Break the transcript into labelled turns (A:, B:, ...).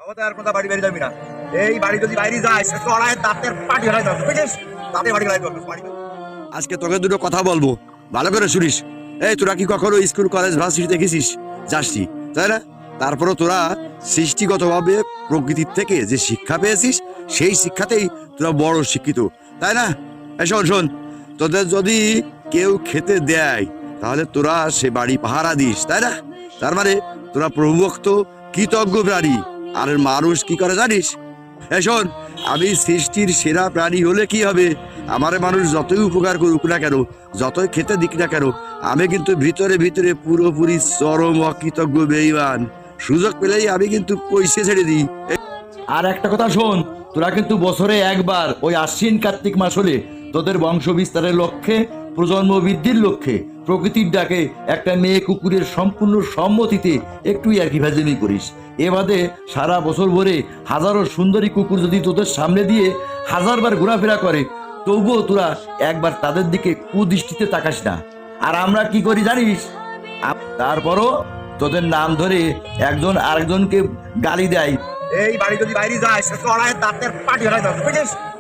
A: খবরদার কোথা বাড়ি বেরিয়ে যাবি না। এই বাড়ি যদি বাইরে যায় সে চড়ায় দাঁতের পাটি হয়ে যাবে, বুঝিস? দাঁতে বাড়ি হয়ে যাবে বাড়ি। আজকে তোকে দুটো কথা বলবো, ভালো করে শুনিস। এই তোরা কি কখনো স্কুল কলেজ ভার্সিটি দেখেছিস? যাসনি, তাই না? তারপরে তোরা সৃষ্টিগতভাবে প্রকৃতির থেকে যে শিক্ষা পেয়েছিস সেই শিক্ষাতেই তোরা বড় শিক্ষিত, তাই না? এই শোন শোন, তোদের যদি কেউ খেতে দেয় তাহলে তোরা সে বাড়ি পাহারা দিস, তাই না? তার মানে তোরা প্রভুভক্ত কৃতজ্ঞ প্রাণী। আর মানুষ কি করে জানিস? এই শোন, আমি সৃষ্টির সেরা প্রাণী হলে কি হবে? আমারে মানুষ যতই উপকার করুক না কেন, যতই খেতে দিক না কেন, আমি কিন্তু ভিতরে ভিতরে পুরোপুরি চরম অকৃতজ্ঞ বেঈমান। সুযোগ পেলেই আমি কিন্তু পয়সা ছেড়ে দিই।
B: আর একটা কথা শোন, তোরা কিন্তু বছরে একবার ওই আশ্বিন কার্তিক মাস হলে তোদের বংশ বিস্তারের লক্ষ্যে, প্রজন্ম বৃদ্ধির লক্ষ্যে প্রকৃতির ডাকে একটা মেয়ে কুকুরের সম্পূর্ণ সম্মতিতে একটু ইয়ার্কি ফাজলামি করিস। এ বাদে সারা বছর ভরে হাজারো সুন্দরী কুকুর যদি তোদের সামনে দিয়ে হাজারবার ঘোরাফেরা করে, তবুও তোরা একবার তাদের দিকে কুদৃষ্টিতে তাকাস না। আর আমরা কি করি জানিস? তারপরও তোদের নাম ধরে একজন আরেকজনকে গালি দেয়।
A: এই বাড়ি যদি বাইরে যায় সে চড়ায় দাঁতের পাটি হয়ে যাবে, বুঝিস?